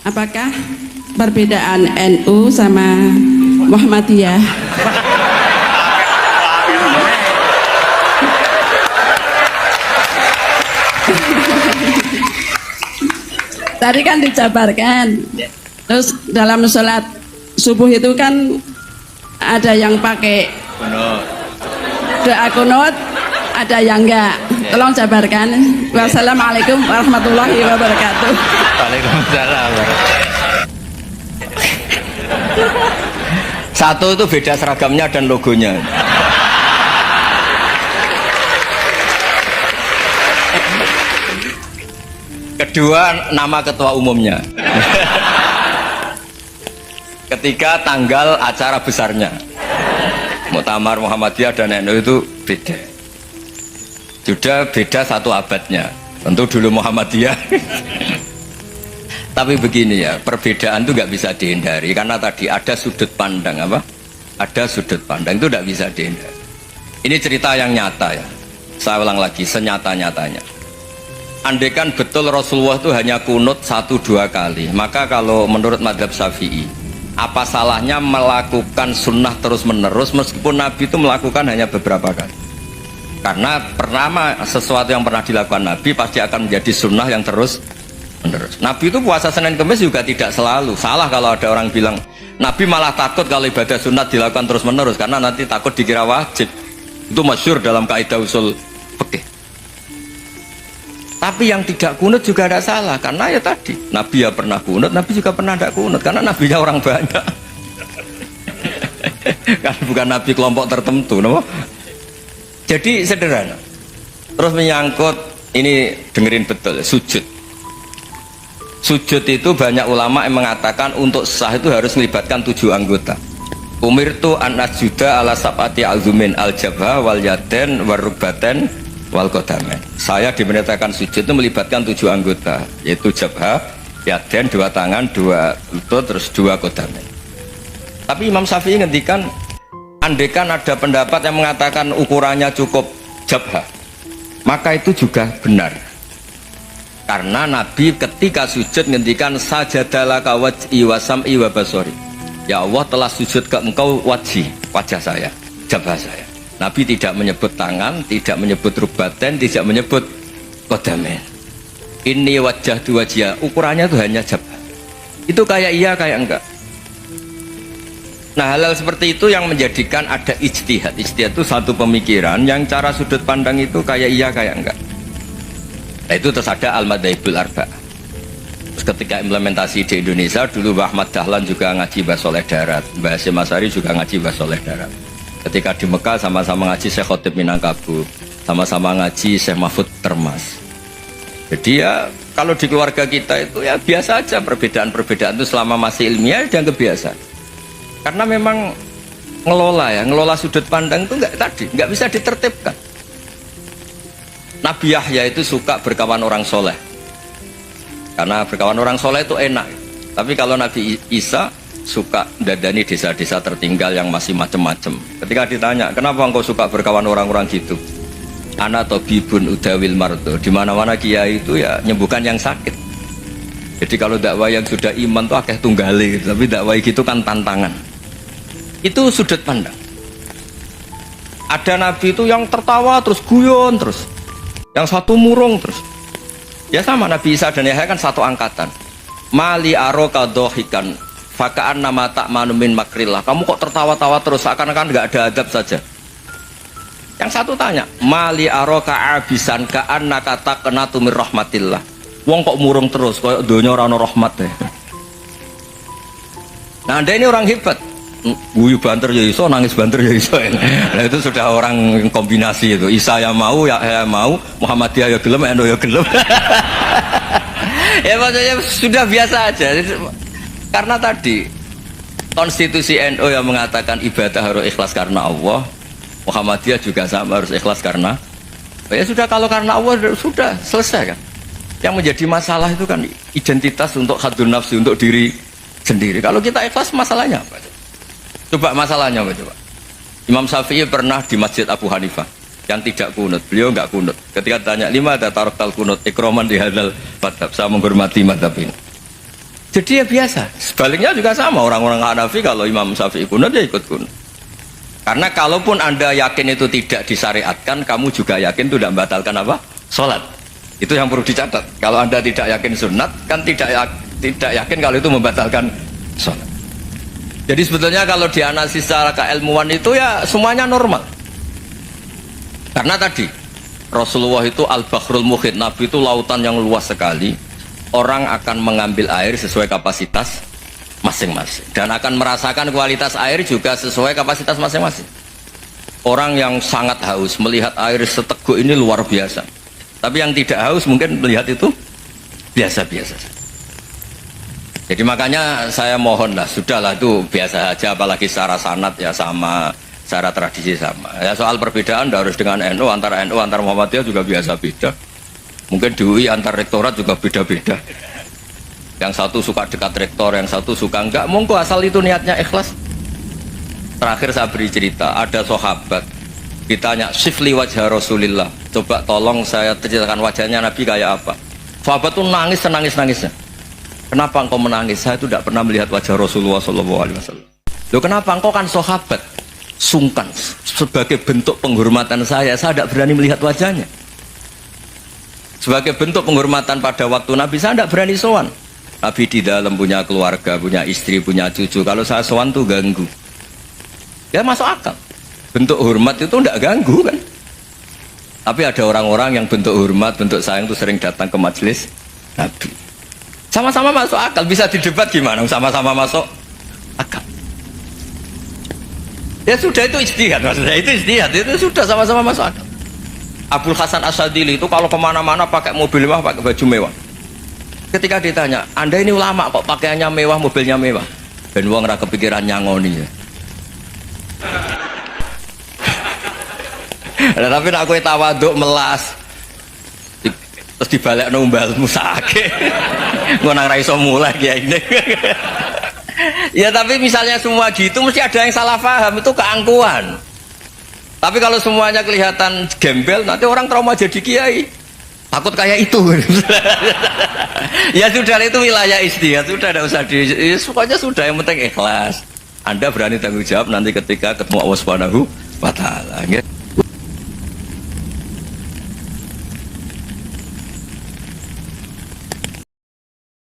Apakah perbedaan NU sama Muhammadiyah? Tadi kan dijabarkan. Terus dalam sholat subuh itu kan ada yang pakai doa kunut, ada yang enggak. Tolong jabarkan. Wassalamualaikum warahmatullahi wabarakatuh. Waalaikumsalam. Satu itu beda seragamnya dan logonya. Kedua, nama ketua umumnya. Ketiga, tanggal acara besarnya. Muktamar Muhammadiyah dan NU itu beda. Sudah beda satu abadnya. Tentu dulu Muhammadiyah. Tapi begini ya, perbedaan itu nggak bisa dihindari karena tadi ada sudut pandang apa? Ada sudut pandang itu nggak bisa dihindari. Ini cerita yang nyata ya. Saya ulang lagi, senyata-nyatanya. Andaikan betul Rasulullah itu hanya kunut 1-2 kali, maka kalau menurut mazhab Syafi'i, apa salahnya melakukan sunnah terus-menerus meskipun Nabi itu melakukan hanya beberapa kali? Karena pertama, sesuatu yang pernah dilakukan Nabi pasti akan menjadi sunnah yang terus-menerus. Nabi itu puasa Senin Kamis juga tidak selalu. Salah kalau ada orang bilang Nabi malah takut kalau ibadah sunat dilakukan terus-menerus karena nanti takut dikira wajib. Itu masyhur dalam kaidah usul fikih. Tapi yang tidak kunut juga tidak salah karena ya tadi Nabi ya pernah kunut, Nabi juga pernah tidak kunut karena Nabinya orang banyak. Kan bukan Nabi kelompok tertentu, no? Jadi sederhana. Terus menyangkut ini dengerin betul sujud. Sujud itu banyak ulama yang mengatakan untuk sah itu harus melibatkan 7 anggota. Umirtu an asjuda ala sab'ati azumin al-jabha wal yaden warukbaten wal qadamen. Saya diperintahkan sujud itu melibatkan 7 anggota, yaitu jabha, yaden 2 tangan, 2 lutut, terus 2 qadamen. Tapi Imam Syafi'i ngendikan andaikan ada pendapat yang mengatakan ukurannya cukup jabha, maka itu juga benar. Karena Nabi ketika sujud ngendikan sajadalaka wajhi wa sam'i wa basori. Ya Allah telah sujud ke engkau wajah saya, jabha saya. Nabi tidak menyebut tangan, tidak menyebut rukbaten, tidak menyebut qadamen. Ini wajah dua wajah, ukurannya itu hanya jabha. Itu kayak iya kayak enggak. Nah hal-hal seperti itu yang menjadikan ada ijtihad. Ijtihad itu satu pemikiran yang cara sudut pandang itu kayak iya kayak enggak. Nah itu terus ada al-madhaibul arba'. Terus ketika implementasi di Indonesia dulu Mbah Ahmad Dahlan juga ngaji Mbah Soleh Darat, Mbah Hasyim Asy'ari juga ngaji Mbah Soleh Darat. Ketika di Mekah sama-sama ngaji Syekh Khotib Minangkabau, sama-sama ngaji Syekh Mahfud Termas. Jadi ya kalau di keluarga kita itu ya biasa aja perbedaan-perbedaan itu selama masih ilmiah dianggap biasa. Karena memang ngelola sudut pandang itu nggak bisa ditertibkan. Nabi Yahya itu suka berkawan orang soleh, karena berkawan orang soleh itu enak. Tapi kalau Nabi Isa suka dadani desa-desa tertinggal yang masih macem-macem. Ketika ditanya, kenapa engkau suka berkawan orang-orang gitu? Ana tabibun udawil mardo. Di mana-mana kiai itu ya nyembuhkan yang sakit. Jadi kalau dakwah yang sudah iman tuh akeh tunggali, gitu. Tapi dakwah gitu kan tantangan. Itu sudut pandang. Ada nabi itu yang tertawa terus guyon terus, yang satu murung terus. Ya sama Nabi Isa dan Yahya kan satu angkatan. Mali aroka dohikan fakaan nama tak manumin makrillah. Kamu kok tertawa-tawa terus seakan-akan nggak ada adab saja. Yang satu tanya, Mali aroka abisan kaan nakata kenatu mir rahmatillah. Wong kok murung terus, kayak donya ora ono rahmat deh. Nah anda ini orang hebat. Guyu banter ya iso, nangis banter ya iso. Nah itu sudah orang kombinasi itu. Isa ya mau, ya mau, Muhammadiyah ya gelem, NU ya gelem. Ya maksudnya sudah biasa aja. Karena tadi konstitusi NU yang mengatakan ibadah harus ikhlas karena Allah, Muhammadiyah juga sama harus ikhlas karena ya sudah, kalau karena Allah sudah selesai kan. Yang menjadi masalah itu kan identitas untuk hadun nafsi, untuk diri sendiri. Kalau kita ikhlas masalahnya apa? Coba masalahnya apa coba? Imam Syafi'i pernah di Masjid Abu Hanifah yang tidak kunut, beliau nggak kunut. Ketika ditanya 5 ada tarok tal kunut ikroman di hadal madhab, saya menghormati madhab ini. Jadi ya biasa. Sebaliknya juga sama, orang-orang Hanafi kalau Imam Syafi'i kunut ya ikut kunut. Karena kalaupun Anda yakin itu tidak disyariatkan, kamu juga yakin itu tidak membatalkan apa? Sholat. Itu yang perlu dicatat. Kalau Anda tidak yakin sunat, kan tidak yakin kalau itu membatalkan sholat. Jadi sebetulnya kalau dianalisis secara keilmuan itu ya semuanya normal. Karena tadi Rasulullah itu al-Bahrul Muhit, Nabi itu lautan yang luas sekali. Orang akan mengambil air sesuai kapasitas masing-masing dan akan merasakan kualitas air juga sesuai kapasitas masing-masing. Orang yang sangat haus melihat air seteguk ini luar biasa, tapi yang tidak haus mungkin melihat itu biasa-biasa. Jadi makanya saya mohonlah, sudahlah itu biasa aja, apalagi secara sanad ya sama, secara tradisi sama. Ya soal perbedaan harus dengan NU, antara Muhammadiyah juga biasa beda. Mungkin di UI antar rektorat juga beda-beda. Yang satu suka dekat rektor, yang satu suka enggak. Monggo asal itu niatnya ikhlas. Terakhir saya beri cerita, ada sahabat ditanya, "Sifli wajah Rasulillah." Coba tolong saya ceritakan wajahnya Nabi kayak apa. Sahabat tuh nangis senangis-nangisnya. Kenapa engkau menangis? Saya itu tidak pernah melihat wajah Rasulullah SAW. Loh kenapa? Engkau kan sahabat. Sungkan. Sebagai bentuk penghormatan saya tidak berani melihat wajahnya. Sebagai bentuk penghormatan pada waktu Nabi, saya tidak berani sowan. Nabi di dalam punya keluarga, punya istri, punya cucu. Kalau saya sowan tuh ganggu. Ya masuk akal. Bentuk hormat itu tidak ganggu kan. Tapi ada orang-orang yang bentuk hormat, bentuk sayang itu sering datang ke majelis Nabi. Sama-sama masuk akal. Bisa didebat gimana? Sama-sama masuk akal. Ya sudah, itu ijtihad maksudnya. Itu ijtihad. Itu sudah sama-sama masuk akal. Abul Hasan Asyadili itu kalau kemana-mana pakai mobil mewah, pakai baju mewah. Ketika ditanya, Anda ini ulama kok pakaiannya mewah, mobilnya mewah, dan uang rakyat kepikiran nyangoni ya. Nah, tapi nak kowe tawaduk melas, terus dibalik numbalmu sakit, ngono ra iso mulai ya ini. Ya tapi misalnya semua gitu, mesti ada yang salah paham, itu keangkuhan. Tapi kalau semuanya kelihatan gembel, nanti orang trauma jadi kiai. Takut kayak itu. Ya sudah, itu wilayah ijtihad, sudah tidak usah pokoknya sudah, yang penting ikhlas. Anda berani tanggung jawab nanti ketika ketemu Allah Subhanahu wa Ta'ala.